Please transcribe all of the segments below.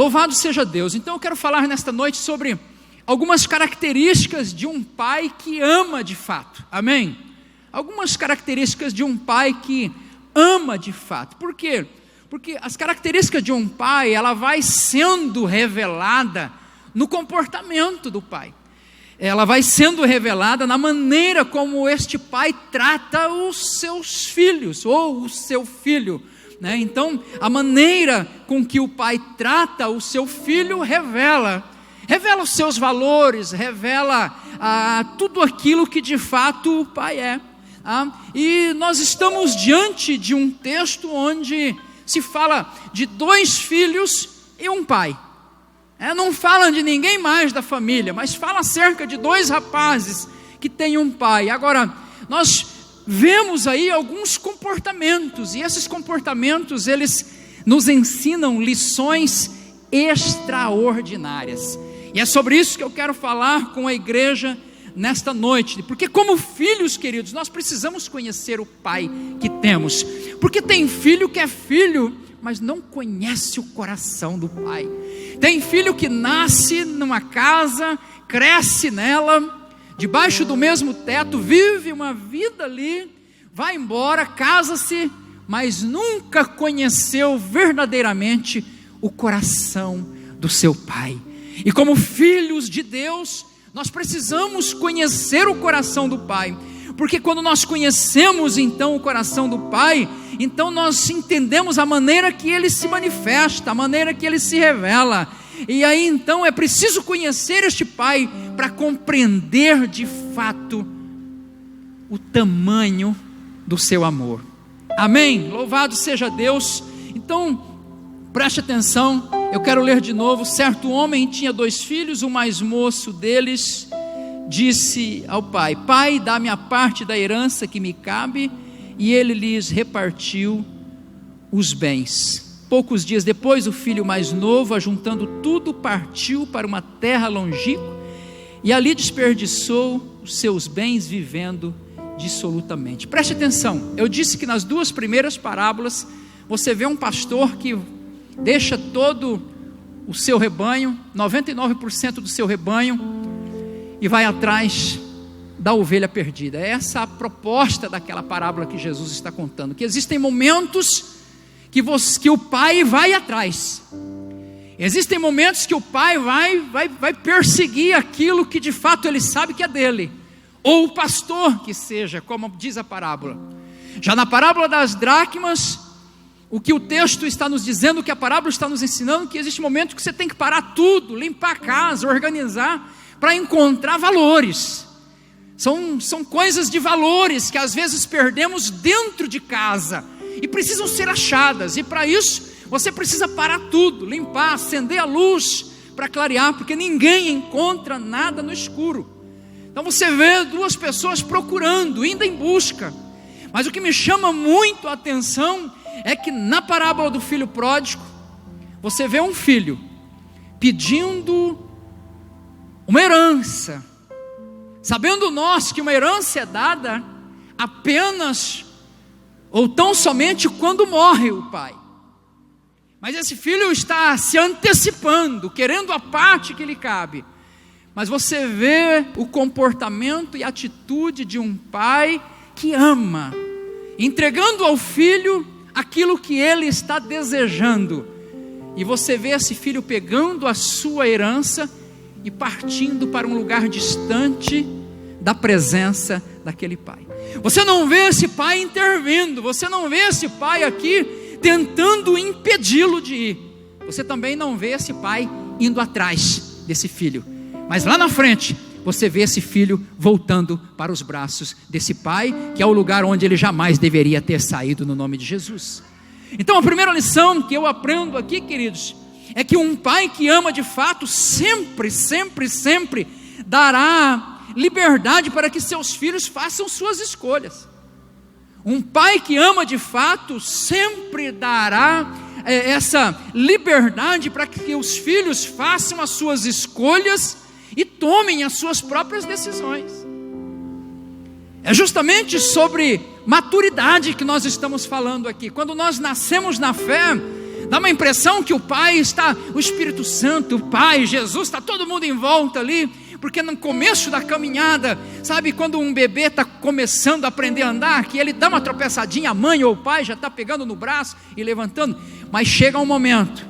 Louvado seja Deus. Então eu quero falar nesta noite sobre algumas características de um pai que ama de fato. Amém? Algumas características de um pai que ama de fato. Por quê? Porque as características de um pai, ela vai sendo revelada no comportamento do pai. Ela vai sendo revelada na maneira como este pai trata os seus filhos, ou o seu filho, né? Então, a maneira com que o pai trata o seu filho revela os seus valores, revela tudo aquilo que de fato o pai é. E nós estamos diante de um texto onde se fala de 2 filhos e um pai. Não fala de ninguém mais da família, mas fala acerca de 2 rapazes que têm um pai. Agora, nós vemos aí alguns comportamentos, e esses comportamentos, eles nos ensinam lições extraordinárias. E é sobre isso que eu quero falar com a igreja nesta noite, porque como filhos, queridos, nós precisamos conhecer o pai que temos, porque tem filho que é filho, mas não conhece o coração do pai. Tem filho que nasce numa casa, cresce nela, debaixo do mesmo teto, vive uma vida ali, vai embora, casa-se, mas nunca conheceu verdadeiramente o coração do seu pai. E como filhos de Deus, nós precisamos conhecer o coração do pai, porque quando nós conhecemos então o coração do pai, então nós entendemos a maneira que ele se manifesta, a maneira que ele se revela. E aí então é preciso conhecer este pai para compreender de fato o tamanho do seu amor. Amém? Louvado seja Deus. Então preste atenção, eu quero ler de novo. Certo homem tinha 2 filhos, o mais moço deles disse ao pai: pai, dá-me a parte da herança que me cabe. E ele lhes repartiu os bens. Poucos dias depois, o filho mais novo, ajuntando tudo, partiu para uma terra longínqua e ali desperdiçou os seus bens vivendo dissolutamente. Preste atenção, eu disse que nas 2 primeiras parábolas você vê um pastor que deixa todo o seu rebanho, 99% do seu rebanho, e vai atrás da ovelha perdida. É essa a proposta daquela parábola que Jesus está contando, que existem momentos que o pai vai atrás, existem momentos que o pai vai perseguir aquilo que de fato ele sabe que é dele, ou o pastor que seja, como diz a parábola. Já na parábola das dracmas, o que o texto está nos dizendo, o que a parábola está nos ensinando, que existe momento que você tem que parar tudo, limpar a casa, organizar, para encontrar valores. São coisas de valores que às vezes perdemos dentro de casa e precisam ser achadas, e para isso você precisa parar tudo, limpar, acender a luz para clarear, porque ninguém encontra nada no escuro. Então você vê 2 pessoas procurando, indo em busca, mas o que me chama muito a atenção é que na parábola do filho pródigo, você vê um filho pedindo uma herança, sabendo nós que uma herança é dada apenas ou tão somente quando morre o pai. Mas esse filho está se antecipando, querendo a parte que lhe cabe. Mas você vê o comportamento e a atitude de um pai que ama, entregando ao filho aquilo que ele está desejando. E você vê esse filho pegando a sua herança e partindo para um lugar distante da presença daquele pai. Você não vê esse pai intervindo, você não vê esse pai aqui tentando impedi-lo de ir. Você também não vê esse pai indo atrás desse filho. Mas lá na frente, você vê esse filho voltando para os braços desse pai, que é o lugar onde ele jamais deveria ter saído, no nome de Jesus. Então a primeira lição que eu aprendo aqui, queridos, é que um pai que ama de fato sempre dará liberdade para que seus filhos façam suas escolhas. Um pai que ama de fato sempre dará essa liberdade para que os filhos façam as suas escolhas e tomem as suas próprias decisões. É justamente sobre maturidade que nós estamos falando aqui. Quando nós nascemos na fé, Dá uma impressão que o pai está, o Espírito Santo, o Pai, Jesus, está todo mundo em volta ali, porque no começo da caminhada, sabe quando um bebê está começando a aprender a andar, que ele dá uma tropeçadinha, a mãe ou o pai já está pegando no braço e levantando, mas chega um momento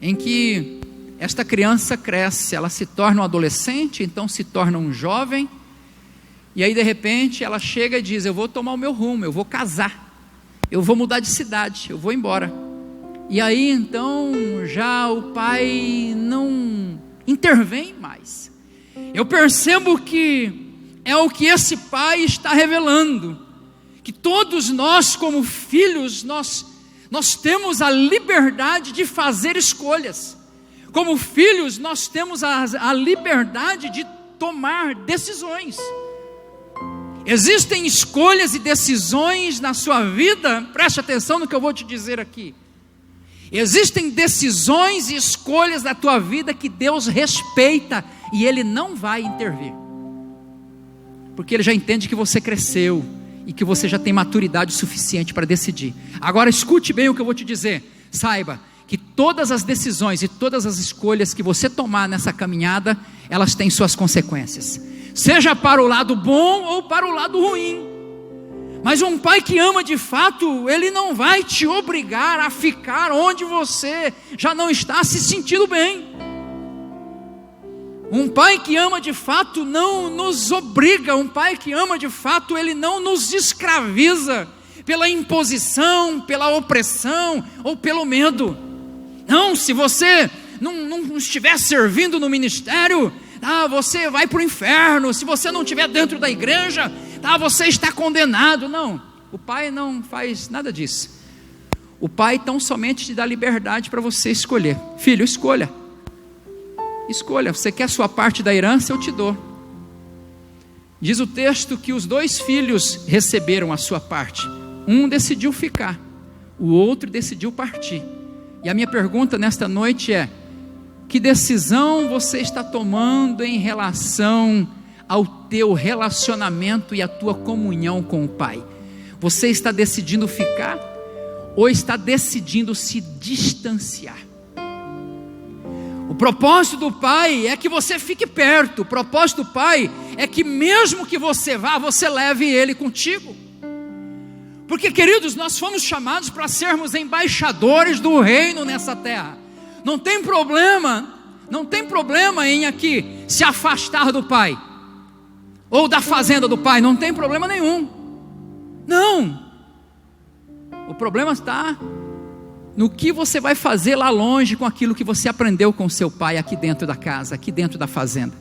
em que esta criança cresce, ela se torna um adolescente, então se torna um jovem, e aí de repente ela chega e diz: eu vou tomar o meu rumo, eu vou casar, eu vou mudar de cidade, eu vou embora. E aí então já o pai não intervém mais. Eu percebo que é o que esse pai está revelando, que todos nós como filhos, nós temos a liberdade de fazer escolhas. Como filhos nós temos a liberdade de tomar decisões. Existem escolhas e decisões na sua vida, preste atenção no que eu vou te dizer aqui. Existem decisões e escolhas na tua vida que Deus respeita e Ele não vai intervir, porque Ele já entende que você cresceu e que você já tem maturidade suficiente para decidir. Agora escute bem o que eu vou te dizer, saiba que todas as decisões e todas as escolhas que você tomar nessa caminhada, elas têm suas consequências, seja para o lado bom ou para o lado ruim. Mas um pai que ama de fato, ele não vai te obrigar a ficar onde você já não está se sentindo bem. Um pai que ama de fato não nos obriga, um pai que ama de fato, ele não nos escraviza pela imposição, pela opressão ou pelo medo. Não, se você não estiver servindo no ministério, você vai para o inferno. Se você não estiver dentro da igreja, você está condenado. Não, o pai não faz nada disso. O pai tão somente te dá liberdade para você escolher. Filho, escolha, você quer a sua parte da herança, eu te dou. Diz o texto que os 2 filhos receberam a sua parte. Um decidiu ficar, o outro decidiu partir. E a minha pergunta nesta noite é: que decisão você está tomando em relação ao teu relacionamento e a tua comunhão com o Pai? Você está decidindo ficar ou está decidindo se distanciar? O propósito do Pai é que você fique perto. O propósito do Pai é que mesmo que você vá, você leve Ele contigo. Porque, queridos, nós fomos chamados para sermos embaixadores do reino nessa terra. Não tem problema em aqui se afastar do Pai, ou da fazenda do Pai, não tem problema nenhum. Não, o problema está no que você vai fazer lá longe com aquilo que você aprendeu com seu pai aqui dentro da casa, aqui dentro da fazenda.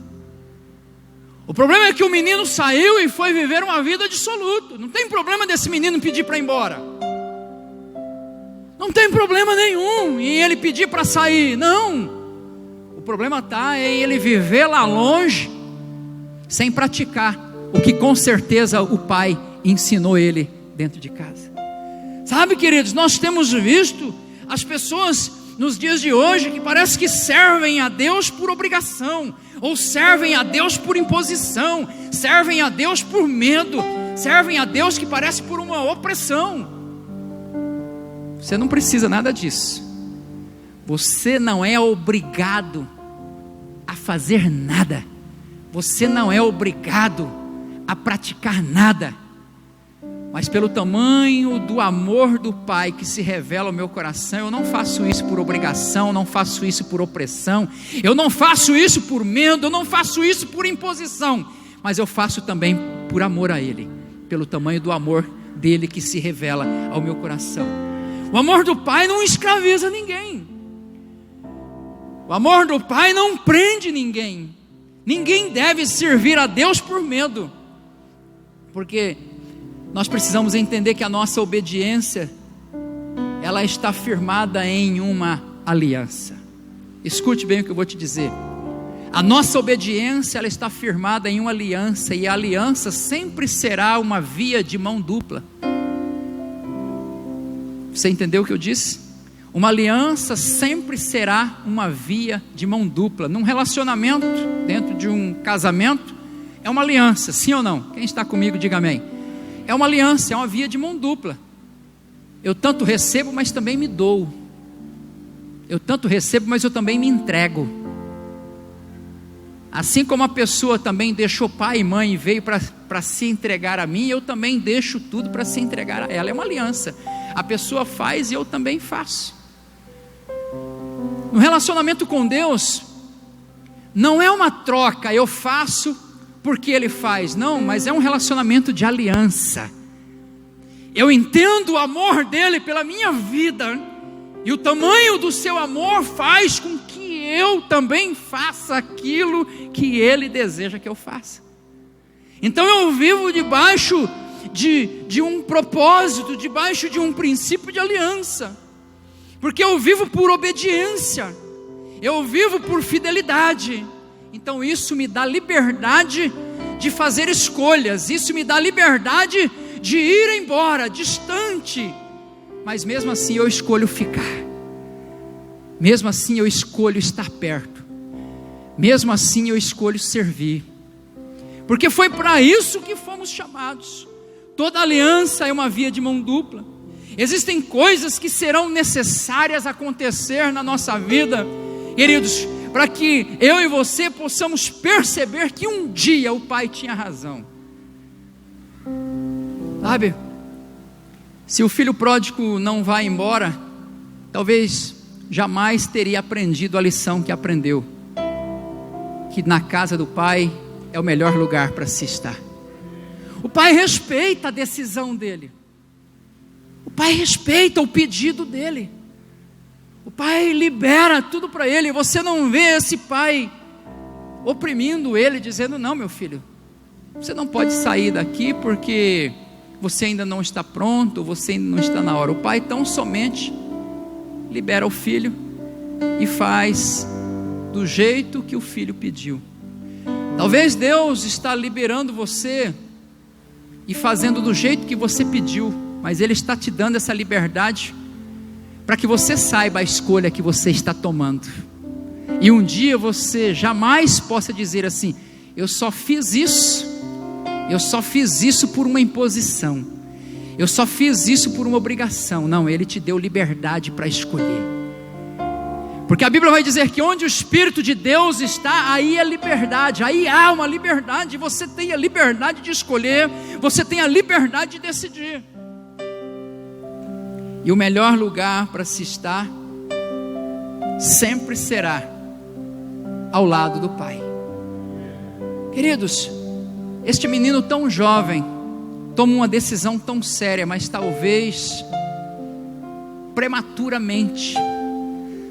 O problema é que o menino saiu e foi viver uma vida dissoluta. Não tem problema desse menino pedir para ir embora, não tem problema nenhum em ele pedir para sair, não. O problema está em ele viver lá longe, sem praticar o que com certeza o pai ensinou ele dentro de casa. Sabe, queridos, nós temos visto as pessoas nos dias de hoje que parece que servem a Deus por obrigação, ou servem a Deus por imposição, servem a Deus por medo, servem a Deus que parece por uma opressão. Você não precisa nada disso. Você não é obrigado a fazer nada. Você não é obrigado a praticar nada. Mas pelo tamanho do amor do Pai que se revela ao meu coração, eu não faço isso por obrigação, não faço isso por opressão, eu não faço isso por medo, eu não faço isso por imposição, mas eu faço também por amor a Ele, pelo tamanho do amor dele que se revela ao meu coração. O amor do Pai não escraviza ninguém. O amor do Pai não prende ninguém. Ninguém deve servir a Deus por medo, porque nós precisamos entender que a nossa obediência, ela está firmada em uma aliança. Escute bem o que eu vou te dizer. A nossa obediência, ela está firmada em uma aliança, e a aliança sempre será uma via de mão dupla. Você entendeu o que eu disse? Uma aliança sempre será uma via de mão dupla. Num relacionamento, dentro de um casamento, é uma aliança, sim ou não? Quem está comigo, diga amém. É uma aliança, é uma via de mão dupla. eu tanto recebo, mas também me dou. Eu tanto recebo, mas eu também me entrego. Assim como a pessoa também deixou pai e mãe e veio para se entregar a mim, eu também deixo tudo para se entregar a ela. É uma aliança. A pessoa faz e eu também faço. No relacionamento com Deus, não é uma troca, eu faço porque Ele faz. Não, mas é um relacionamento de aliança. Eu entendo o amor dEle pela minha vida, e o tamanho do seu amor faz com que eu também faça aquilo que Ele deseja que eu faça. Então eu vivo debaixo de um propósito, debaixo de um princípio de aliança, porque eu vivo por obediência, eu vivo por fidelidade. Então isso me dá liberdade de fazer escolhas, isso me dá liberdade de ir embora, distante, mas mesmo assim eu escolho ficar, mesmo assim eu escolho estar perto, mesmo assim eu escolho servir, porque foi para isso que fomos chamados. Toda aliança é uma via de mão dupla. Existem coisas que serão necessárias acontecer na nossa vida, queridos, para que eu e você possamos perceber que um dia o Pai tinha razão. Sabe, se o filho pródigo não vai embora, talvez jamais teria aprendido a lição que aprendeu, que na casa do Pai é o melhor lugar para se estar. O Pai respeita a decisão dele, o Pai respeita o pedido dele, o Pai libera tudo para ele. Você não vê esse Pai oprimindo ele, dizendo: não, meu filho, você não pode sair daqui porque você ainda não está pronto, você ainda não está na hora. O Pai tão somente libera o filho e faz do jeito que o filho pediu. Talvez Deus está liberando você e fazendo do jeito que você pediu, mas Ele está te dando essa liberdade para que você saiba a escolha que você está tomando, e um dia você jamais possa dizer assim: eu só fiz isso por uma imposição, eu só fiz isso por uma obrigação. Não, Ele te deu liberdade para escolher, porque a Bíblia vai dizer que onde o Espírito de Deus está, aí é liberdade, aí há uma liberdade. Você tem a liberdade de escolher, você tem a liberdade de decidir, e o melhor lugar para se estar sempre será ao lado do Pai. Queridos, este menino tão jovem toma uma decisão tão séria, mas talvez prematuramente.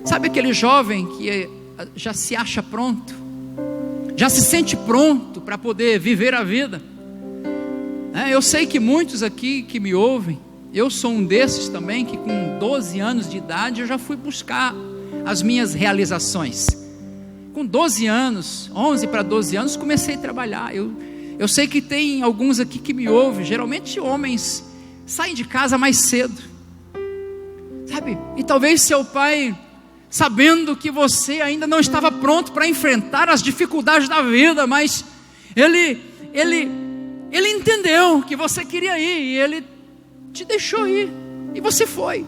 Sabe aquele jovem que já se acha pronto, já se sente pronto para poder viver a vida? Eu sei que muitos aqui que me ouvem, eu sou um desses também, que com 12 anos de idade eu já fui buscar as minhas realizações. Com 12 anos, 11 para 12 anos, comecei a trabalhar. Eu sei que tem alguns aqui que me ouvem, geralmente homens, saem de casa mais cedo, sabe? E talvez seu pai, sabendo que você ainda não estava pronto para enfrentar as dificuldades da vida, mas ele entendeu que você queria ir, e ele te deixou ir, e você foi.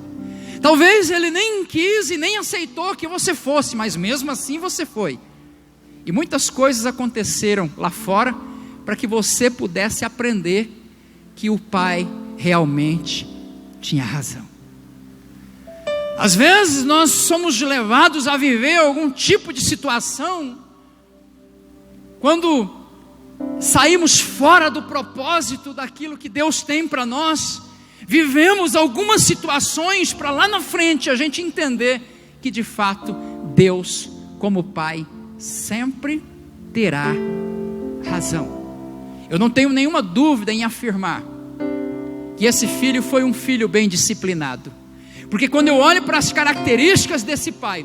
Talvez ele nem quis e nem aceitou que você fosse, mas mesmo assim você foi. E muitas coisas aconteceram lá fora para que você pudesse aprender que o Pai realmente tinha razão. Às vezes nós somos levados a viver algum tipo de situação, quando saímos fora do propósito daquilo que Deus tem para nós, vivemos algumas situações para lá na frente a gente entender que de fato Deus, como Pai, sempre terá razão. Eu não tenho nenhuma dúvida em afirmar que esse filho foi um filho bem disciplinado, porque quando eu olho para as características desse pai,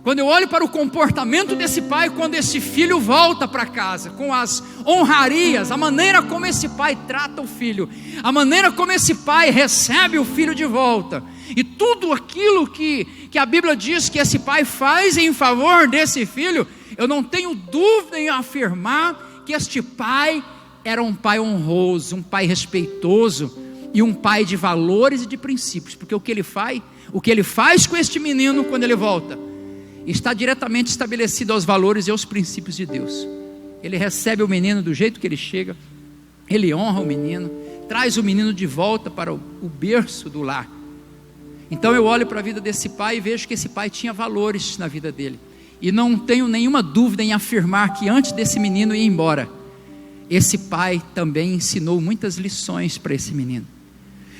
quando eu olho para o comportamento desse pai, quando esse filho volta para casa, com as honrarias, a maneira como esse pai trata o filho, a maneira como esse pai recebe o filho de volta, e tudo aquilo que a Bíblia diz que esse pai faz em favor desse filho, eu não tenho dúvida em afirmar que este pai era um pai honroso, um pai respeitoso, e um pai de valores e de princípios, porque o que ele faz com este menino quando ele volta, está diretamente estabelecido aos valores e aos princípios de Deus. Ele recebe o menino do jeito que ele chega, ele honra o menino, traz o menino de volta para o berço do lar. Então eu olho para a vida desse pai e vejo que esse pai tinha valores na vida dele, e não tenho nenhuma dúvida em afirmar que antes desse menino ir embora, esse pai também ensinou muitas lições para esse menino.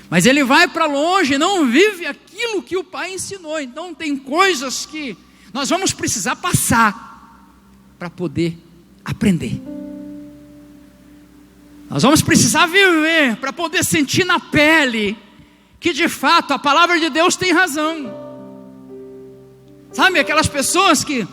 Mas ele vai para longe, não vive aquilo que o pai ensinou. Então tem coisas que nós vamos precisar passar para poder aprender. Nós vamos precisar viver para poder sentir na pele que de fato a palavra de Deus tem razão. Sabe, aquelas pessoas que,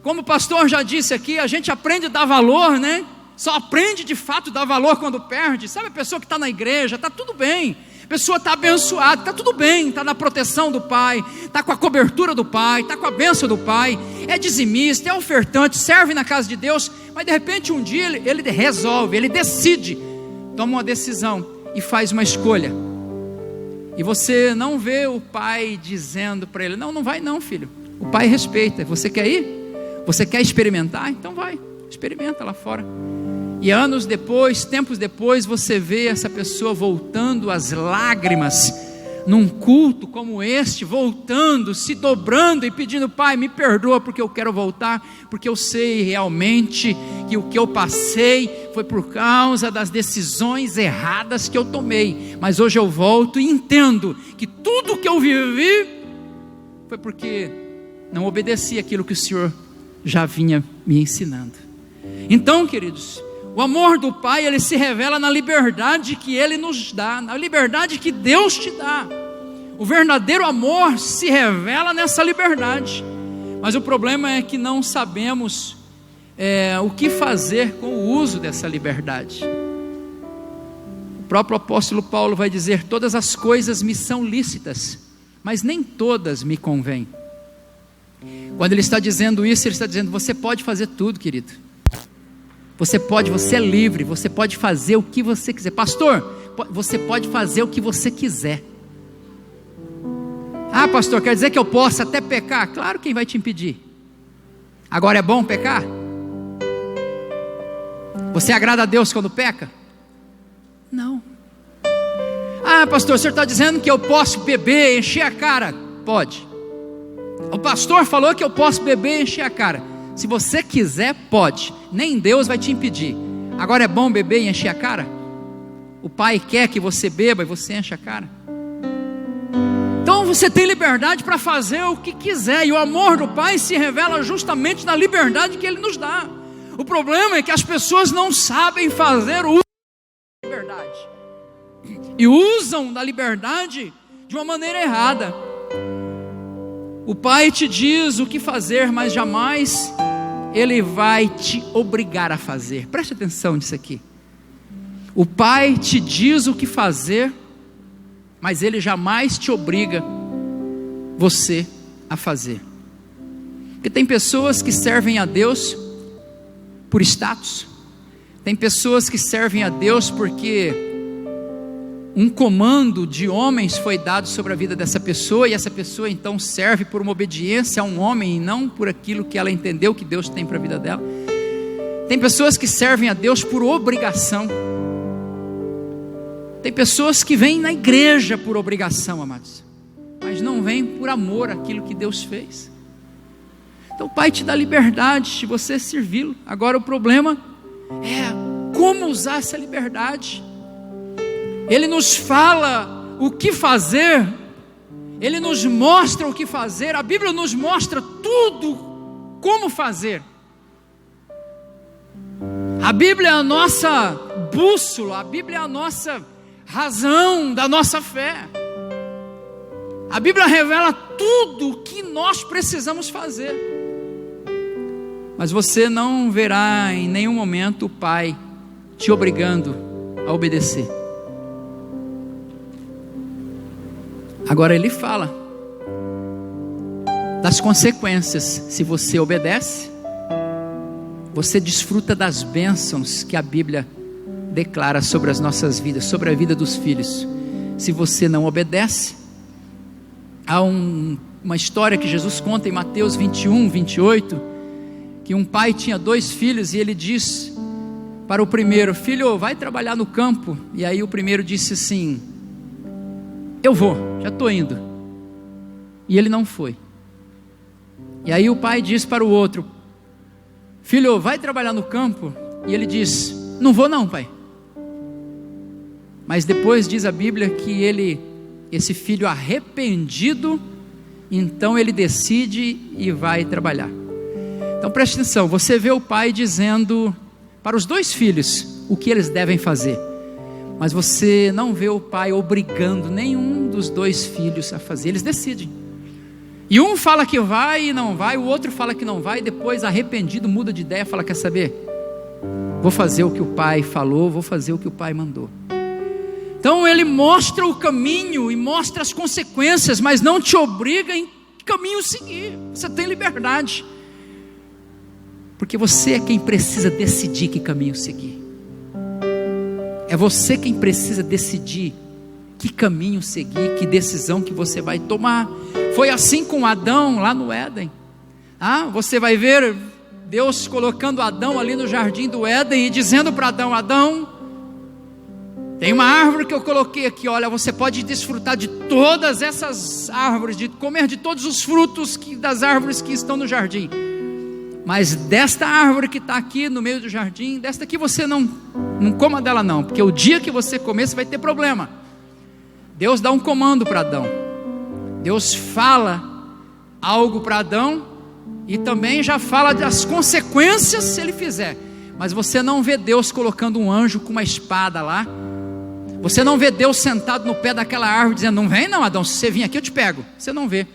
como o pastor já disse aqui, a gente aprende a dar valor, né? Só aprende de fato a dar valor quando perde. Sabe, a pessoa que está na igreja, está tudo bem, a pessoa está abençoada, está tudo bem, está na proteção do pai, está com a cobertura do pai, está com a bênção do pai, é dizimista, é ofertante, serve na casa de Deus, mas de repente um dia ele resolve, ele decide, toma uma decisão e faz uma escolha, e você não vê o pai dizendo para ele, não vai não, filho. O pai respeita. Você quer ir? Você quer experimentar? Então vai, experimenta lá fora. E anos depois, tempos depois, você vê essa pessoa voltando às lágrimas, num culto como este, voltando, se dobrando e pedindo, pai, me perdoa porque eu quero voltar, porque eu sei realmente que o que eu passei foi por causa das decisões erradas que eu tomei, mas hoje eu volto e entendo que tudo que eu vivi foi porque não obedeci aquilo que o Senhor já vinha me ensinando. Então, queridos, o amor do Pai, ele se revela na liberdade que Ele nos dá, na liberdade que Deus te dá. O verdadeiro amor se revela nessa liberdade, mas o problema é que não sabemos o que fazer com o uso dessa liberdade. O próprio apóstolo Paulo vai dizer, todas as coisas me são lícitas, mas nem todas me convêm. Quando ele está dizendo isso, ele está dizendo, você pode fazer tudo, querido. Você é livre, você pode fazer o que você quiser. Pastor, você pode fazer o que você quiser. Ah, pastor, quer dizer que eu posso até pecar? Claro, quem vai te impedir? Agora é bom pecar? Você agrada a Deus quando peca? Não. Ah, pastor, o senhor está dizendo que eu posso beber, encher a cara? Pode. O pastor falou que eu posso beber e encher a cara. Se você quiser, pode. Nem Deus vai te impedir. Agora é bom beber e encher a cara? O pai quer que você beba e você enche a cara? Então você tem liberdade para fazer o que quiser. E o amor do pai se revela justamente na liberdade que ele nos dá. O problema é que as pessoas não sabem fazer o uso da liberdade. E usam da liberdade de uma maneira errada. O pai te diz o que fazer, mas jamais ele vai te obrigar a fazer. Preste atenção nisso aqui. O pai te diz o que fazer, mas ele jamais te obriga você a fazer. Porque tem pessoas que servem a Deus por status. Tem pessoas que servem a Deus porque um comando de homens foi dado sobre a vida dessa pessoa, e essa pessoa então serve por uma obediência a um homem e não por aquilo que ela entendeu que Deus tem para a vida dela. Tem pessoas que servem a Deus por obrigação. Tem pessoas que vêm na igreja por obrigação, amados, mas não vêm por amor àquilo que Deus fez. Então o Pai te dá liberdade de você servi-lo. Agora o problema é como usar essa liberdade. Ele nos fala o que fazer, Ele nos mostra o que fazer, a Bíblia nos mostra tudo como fazer. A Bíblia é a nossa bússola, a Bíblia é a nossa razão da nossa fé. A Bíblia revela tudo o que nós precisamos fazer. Mas você não verá em nenhum momento o Pai te obrigando a obedecer. Agora ele fala das consequências. Se você obedece, você desfruta das bênçãos que a Bíblia declara sobre as nossas vidas, sobre a vida dos filhos. se você não obedece. Há uma história que Jesus conta em Mateus 21, 28, que um pai tinha 2 filhos e ele diz para o primeiro: filho, vai trabalhar no campo. E aí o primeiro disse assim: eu vou, já estou indo. E ele não foi. E aí o pai diz para o outro: filho, vai trabalhar no campo. E ele diz: não vou não, pai. Mas depois diz a Bíblia que esse filho arrependido, então ele decide e vai trabalhar. Então preste atenção, você vê o pai dizendo para os 2 filhos o que eles devem fazer, mas você não vê o pai obrigando nenhum dos 2 filhos a fazer. Eles decidem, e um fala que vai e não vai, o outro fala que não vai, e depois arrependido muda de ideia, fala: quer saber, vou fazer o que o pai falou, vou fazer o que o pai mandou. Então ele mostra o caminho e mostra as consequências, mas não te obriga em que caminho seguir. Você tem liberdade, porque você é quem precisa decidir que caminho seguir. É você quem precisa decidir que caminho seguir, que decisão que você vai tomar. Foi assim com Adão lá no Éden. Você vai ver Deus colocando Adão ali no jardim do Éden e dizendo para Adão: Adão, tem uma árvore que eu coloquei aqui, olha, você pode desfrutar de todas essas árvores, de comer de todos os frutos das árvores que estão no jardim, mas desta árvore que está aqui no meio do jardim, desta aqui você não coma dela não, porque o dia que você comer você vai ter problema. Deus dá um comando para Adão, Deus fala algo para Adão e também já fala das consequências se ele fizer, mas você não vê Deus colocando um anjo com uma espada lá. Você não vê Deus sentado no pé daquela árvore dizendo: não vem não, Adão, se você vir aqui eu te pego. Você não vê.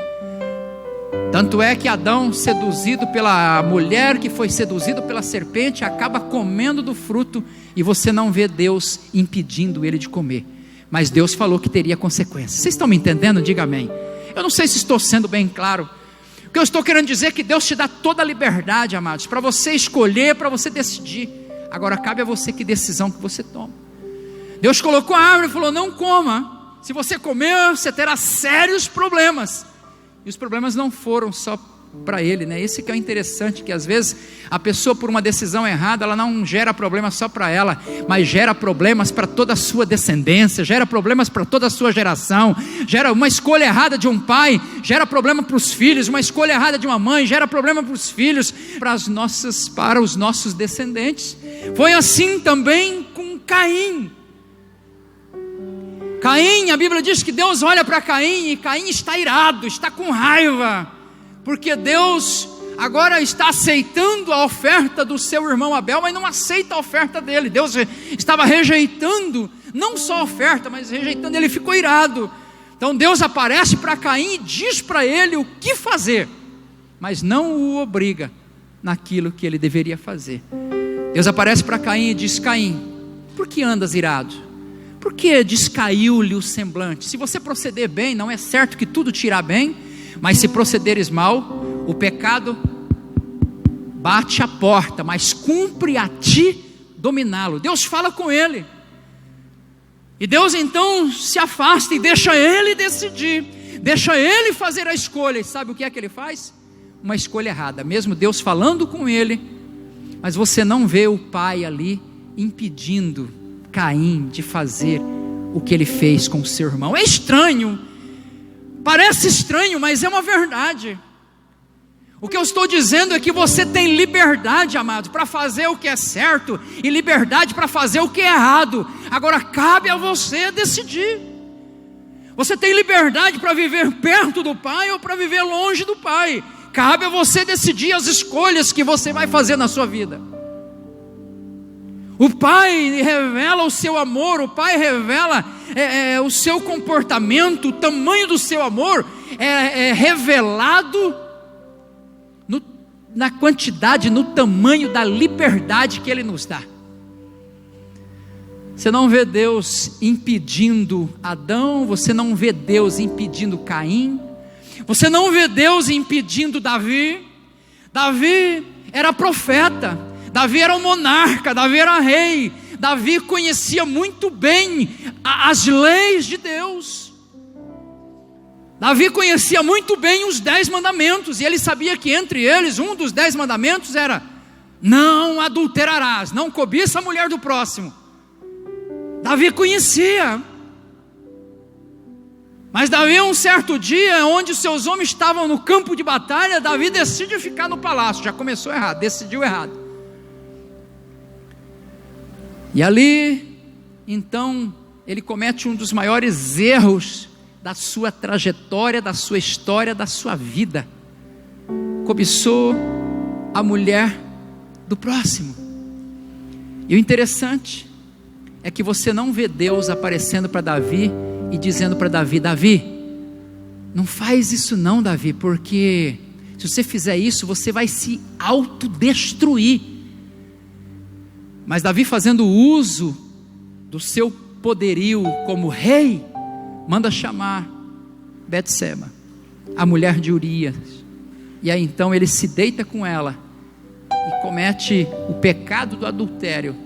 Tanto é que Adão, seduzido pela mulher, que foi seduzido pela serpente, acaba comendo do fruto, e você não vê Deus impedindo ele de comer, mas Deus falou que teria consequências. Vocês estão me entendendo? Diga amém. Eu não sei se estou sendo bem claro. O que eu estou querendo dizer é que Deus te dá toda a liberdade, amados, para você escolher, para você decidir. Agora cabe a você que decisão que você toma. Deus colocou a árvore e falou: não coma, se você comer você terá sérios problemas. E os problemas não foram só para ele, né? Esse que é o interessante, que às vezes a pessoa, por uma decisão errada, ela não gera problema só para ela, mas gera problemas para toda a sua descendência, gera problemas para toda a sua geração. Gera uma escolha errada de um pai, gera problema para os filhos. Uma escolha errada de uma mãe gera problema para os filhos, para os nossos descendentes. Foi assim também com Caim. Caim, a Bíblia diz que Deus olha para Caim e Caim está irado, está com raiva, porque Deus agora está aceitando a oferta do seu irmão Abel, mas não aceita a oferta dele. Deus estava rejeitando, não só a oferta, mas rejeitando, ele ficou irado. Então Deus aparece para Caim e diz para ele o que fazer, mas não o obriga naquilo que ele deveria fazer. Deus aparece para Caim e diz: Caim, por que andas irado? Por que descaiu-lhe o semblante? Se você proceder bem, não é certo que tudo te irá bem, mas se procederes mal, o pecado bate à porta, mas cumpre a ti dominá-lo. Deus fala com ele, e Deus então se afasta e deixa ele decidir, deixa ele fazer a escolha. E sabe o que é que ele faz? Uma escolha errada, mesmo Deus falando com ele, mas você não vê o pai ali impedindo Caim de fazer o que ele fez com o seu irmão. É estranho, parece estranho, mas é uma verdade. O que eu estou dizendo é que você tem liberdade, amado, para fazer o que é certo e liberdade para fazer o que é errado. Agora cabe a você decidir. Você tem liberdade para viver perto do Pai ou para viver longe do Pai. Cabe a você decidir as escolhas que você vai fazer na sua vida. O Pai revela o seu amor, o Pai revela o seu comportamento, o tamanho do seu amor é revelado na quantidade, no tamanho da liberdade que Ele nos dá. Você não vê Deus impedindo Adão, você não vê Deus impedindo Caim, você não vê Deus impedindo Davi. Davi era profeta, Davi era um monarca, Davi era rei, Davi conhecia muito bem as leis de Deus. Davi conhecia muito bem os 10 mandamentos, e ele sabia que entre eles, um dos 10 mandamentos era: não adulterarás, não cobiça a mulher do próximo. Davi conhecia. Mas Davi, um certo dia, onde os seus homens estavam no campo de batalha, Davi decide ficar no palácio. Já começou errado, decidiu errado. E ali, então, ele comete um dos maiores erros da sua trajetória, da sua história, da sua vida. Cobiçou a mulher do próximo. E o interessante é que você não vê Deus aparecendo para Davi e dizendo para Davi: Davi, não faz isso não, Davi, porque se você fizer isso, você vai se autodestruir. Mas Davi, fazendo uso do seu poderio como rei, manda chamar Betseba, a mulher de Urias. E aí então ele se deita com ela e comete o pecado do adultério.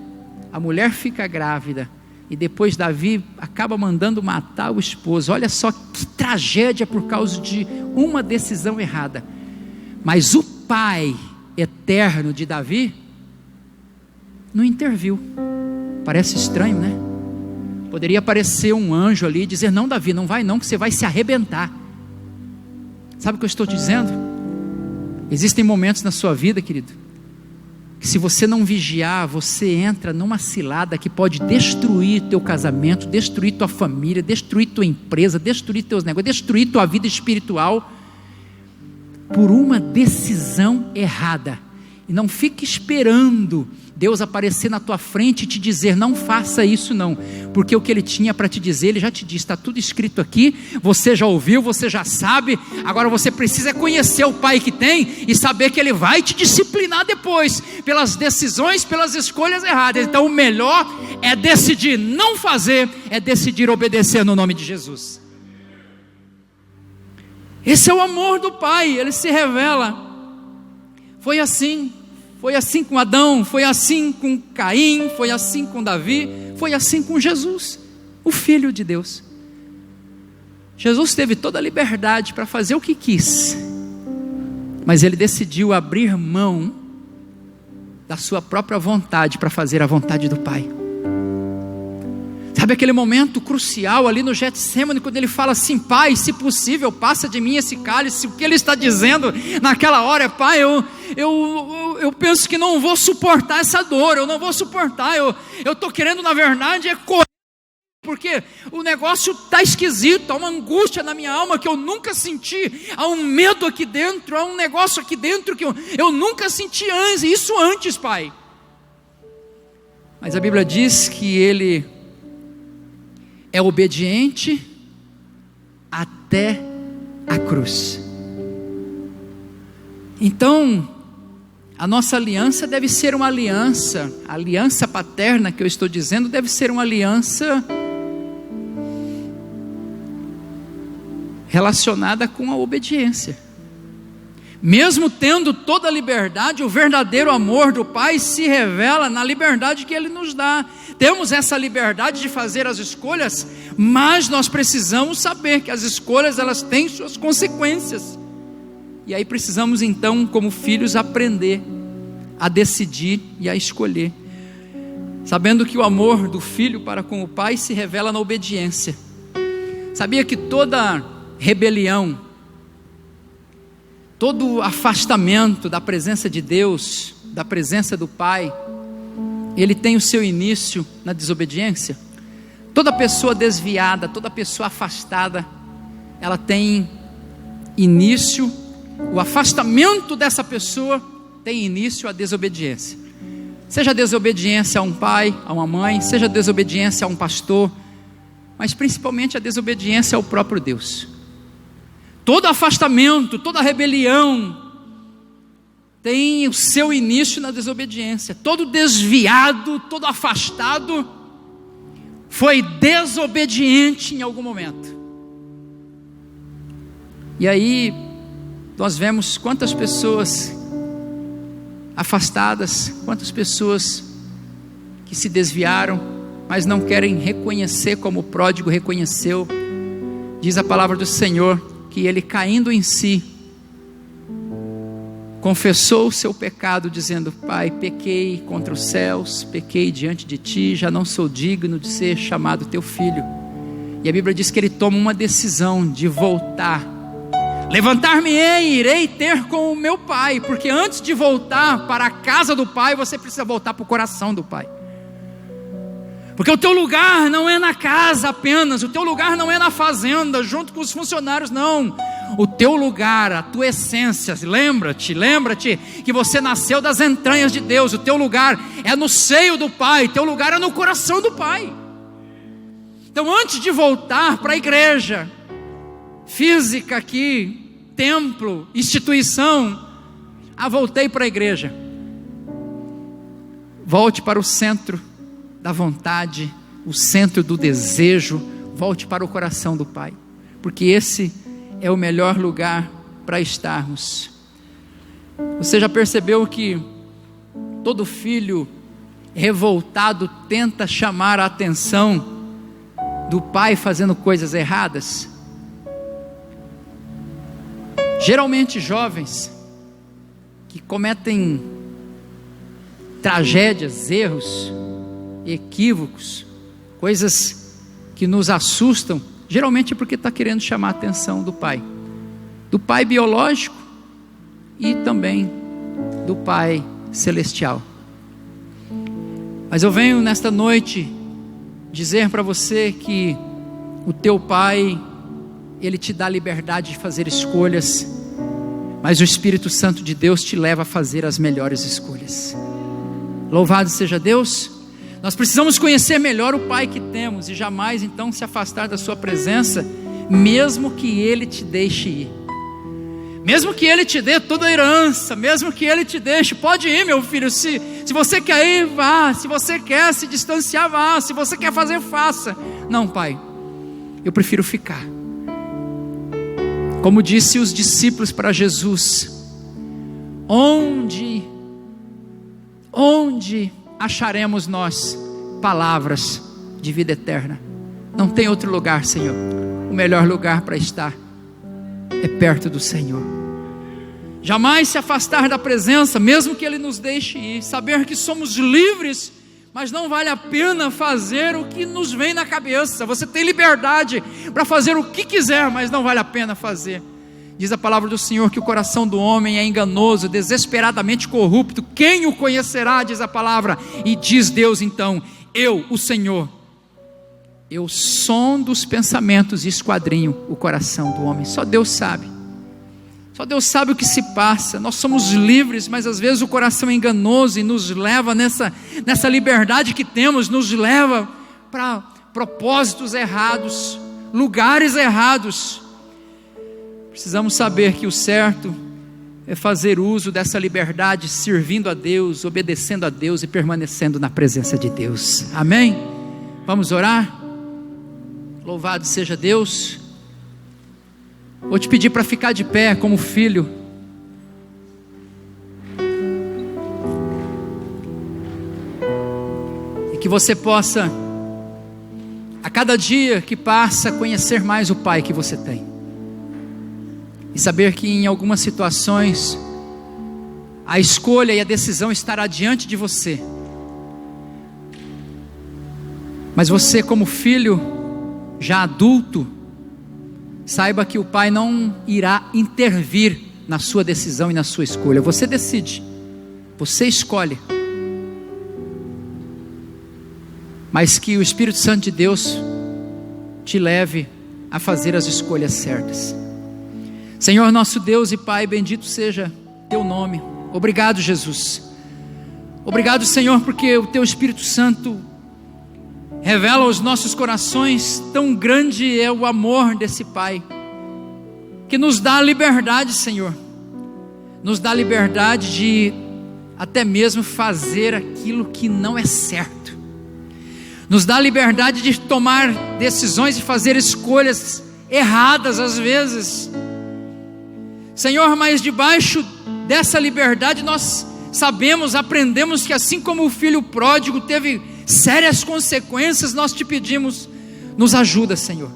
A mulher fica grávida, e depois Davi acaba mandando matar o esposo. Olha só que tragédia por causa de uma decisão errada. Mas o pai eterno de Davi não interviu. Parece estranho, né? Poderia aparecer um anjo ali e dizer: não, Davi, não vai não, que você vai se arrebentar. Sabe o que eu estou dizendo? Existem momentos na sua vida, querido, que se você não vigiar, você entra numa cilada que pode destruir teu casamento, destruir tua família, destruir tua empresa, destruir teus negócios, destruir tua vida espiritual, por uma decisão errada. E não fique esperando Deus aparecer na tua frente e te dizer: não faça isso não, porque o que Ele tinha para te dizer, Ele já te disse, está tudo escrito aqui, você já ouviu, você já sabe. Agora você precisa conhecer o Pai que tem e saber que Ele vai te disciplinar depois, pelas decisões, pelas escolhas erradas. Então o melhor é decidir não fazer, é decidir obedecer no nome de Jesus. Esse é o amor do Pai, Ele se revela. Foi assim com Adão, foi assim com Caim, foi assim com Davi, foi assim com Jesus, o Filho de Deus. Jesus teve toda a liberdade para fazer o que quis, mas Ele decidiu abrir mão da sua própria vontade para fazer a vontade do Pai. Sabe aquele momento crucial ali no Getsêmani, quando Ele fala assim: Pai, se possível, passa de mim esse cálice. O que Ele está dizendo naquela hora é: Pai, eu penso que não vou suportar essa dor, eu não vou suportar, eu estou querendo, na verdade, correr, porque o negócio está esquisito, há uma angústia na minha alma que eu nunca senti, há um medo aqui dentro, há um negócio aqui dentro que eu nunca senti antes, isso antes, Pai. Mas a Bíblia diz que Ele é obediente até a cruz. Então, a nossa aliança deve ser uma aliança, a aliança paterna que eu estou dizendo, deve ser uma aliança relacionada com a obediência. Mesmo tendo toda a liberdade, o verdadeiro amor do Pai se revela na liberdade que Ele nos dá. Temos essa liberdade de fazer as escolhas, mas nós precisamos saber que as escolhas, elas têm suas consequências. E aí precisamos então, como filhos, aprender a decidir e a escolher, sabendo que o amor do filho para com o pai se revela na obediência. Sabia que toda rebelião, todo afastamento da presença de Deus, da presença do Pai, ele tem o seu início na desobediência? Toda pessoa desviada, toda pessoa afastada, ela tem início, o afastamento dessa pessoa tem início a desobediência. Seja desobediência a um pai, a uma mãe, seja desobediência a um pastor, mas principalmente a desobediência ao próprio Deus. Todo afastamento, toda rebelião tem o seu início na desobediência. Todo desviado, todo afastado foi desobediente em algum momento. E aí nós vemos quantas pessoas afastadas, quantas pessoas que se desviaram, mas não querem reconhecer como o pródigo reconheceu. Diz a palavra do Senhor que ele, caindo em si, confessou o seu pecado, dizendo: Pai, pequei contra os céus, pequei diante de ti, já não sou digno de ser chamado teu filho. E a Bíblia diz que ele toma uma decisão de voltar. Levantar-me-ei e irei ter com o meu pai, porque antes de voltar para a casa do pai, você precisa voltar para o coração do pai. Porque o teu lugar não é na casa apenas, o teu lugar não é na fazenda, junto com os funcionários, não. O teu lugar, a tua essência, lembra-te que você nasceu das entranhas de Deus. O teu lugar é no seio do Pai, teu lugar é no coração do Pai. Então, antes de voltar para a igreja física aqui, templo, instituição, voltei para a igreja. Volte para o centro da vontade, o centro do desejo, volte para o coração do Pai, porque esse é o melhor lugar para estarmos. Você já percebeu que todo filho revoltado tenta chamar a atenção do pai fazendo coisas erradas? Geralmente jovens que cometem tragédias, erros, equívocos, coisas que nos assustam, geralmente é porque está querendo chamar a atenção do pai biológico e também do Pai celestial. Mas eu venho nesta noite dizer para você que o teu Pai, Ele te dá liberdade de fazer escolhas, mas o Espírito Santo de Deus te leva a fazer as melhores escolhas. Louvado seja Deus. Nós precisamos conhecer melhor o Pai que temos e jamais então se afastar da sua presença, mesmo que Ele te deixe ir, mesmo que Ele te dê toda a herança, mesmo que Ele te deixe. Pode ir, meu filho, se você quer ir, vá. Se você quer se distanciar, vá. Se você quer fazer, faça. Não, Pai, eu prefiro ficar. Como disse os discípulos para Jesus: onde acharemos nós palavras de vida eterna? Não tem outro lugar, Senhor. O melhor lugar para estar é perto do Senhor. Jamais se afastar da presença, mesmo que Ele nos deixe ir. Saber que somos livres, mas não vale a pena fazer o que nos vem na cabeça. Você tem liberdade para fazer o que quiser, mas não vale a pena fazer. Diz a palavra do Senhor que o coração do homem é enganoso, desesperadamente corrupto. Quem o conhecerá, diz a palavra. E diz Deus então: eu, o Senhor, eu sondo os pensamentos e esquadrinho o coração do homem. Só Deus sabe. Só Deus sabe o que se passa. Nós somos livres, mas às vezes o coração é enganoso e nos leva nessa liberdade que temos, nos leva para propósitos errados, lugares errados. Precisamos saber que o certo é fazer uso dessa liberdade, servindo a Deus, obedecendo a Deus e permanecendo na presença de Deus. Amém? Vamos orar? Louvado seja Deus. Vou te pedir para ficar de pé como filho. E que você possa, a cada dia que passa, conhecer mais o Pai que você tem. E saber que em algumas situações a escolha e a decisão estará diante de você. Mas você, como filho já adulto, saiba que o Pai não irá intervir na sua decisão e na sua escolha. Você decide, você escolhe, mas que o Espírito Santo de Deus te leve a fazer as escolhas certas. Senhor nosso Deus e Pai, bendito seja teu nome. Obrigado, Jesus. Obrigado, Senhor, porque o teu Espírito Santo revela aos nossos corações tão grande é o amor desse Pai, que nos dá a liberdade, Senhor, nos dá a liberdade de até mesmo fazer aquilo que não é certo, nos dá a liberdade de tomar decisões e fazer escolhas erradas às vezes, Senhor, mas debaixo dessa liberdade nós sabemos, aprendemos que assim como o filho pródigo teve sérias consequências, nós te pedimos, nos ajuda, Senhor.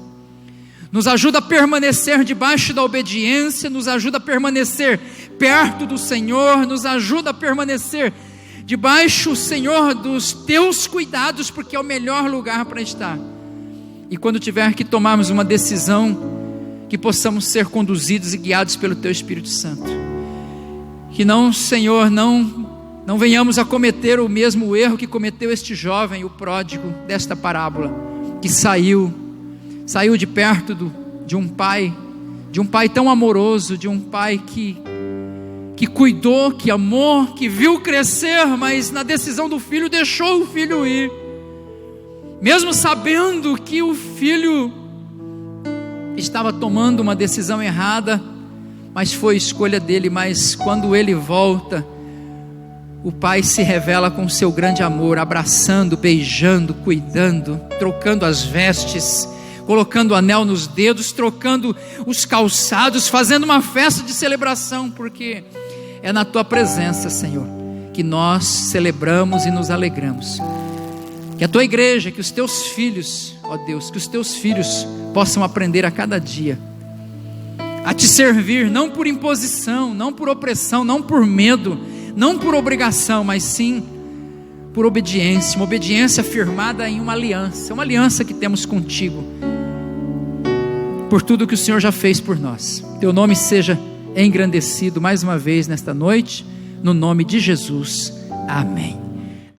Nos ajuda a permanecer debaixo da obediência, nos ajuda a permanecer perto do Senhor, nos ajuda a permanecer debaixo, Senhor, dos teus cuidados, porque é o melhor lugar para estar. E quando tiver que tomarmos uma decisão, que possamos ser conduzidos e guiados pelo teu Espírito Santo. Que não, Senhor, não venhamos a cometer o mesmo erro que cometeu este jovem, o pródigo desta parábola, que saiu de perto de um pai tão amoroso, de um pai que cuidou, que amou, que viu crescer, mas na decisão do filho, deixou o filho ir, mesmo sabendo que o filho estava tomando uma decisão errada, mas foi escolha dele. Mas quando ele volta, o pai se revela com seu grande amor, abraçando, beijando, cuidando, trocando as vestes, colocando o anel nos dedos, trocando os calçados, fazendo uma festa de celebração, porque é na tua presença, Senhor, que nós celebramos e nos alegramos. Que a tua igreja, que os teus filhos, ó Deus, que os teus filhos possam aprender a cada dia a te servir, não por imposição, não por opressão, não por medo, não por obrigação, mas sim por obediência, uma obediência firmada em uma aliança que temos contigo, por tudo que o Senhor já fez por nós. Teu nome seja engrandecido mais uma vez nesta noite, no nome de Jesus, amém.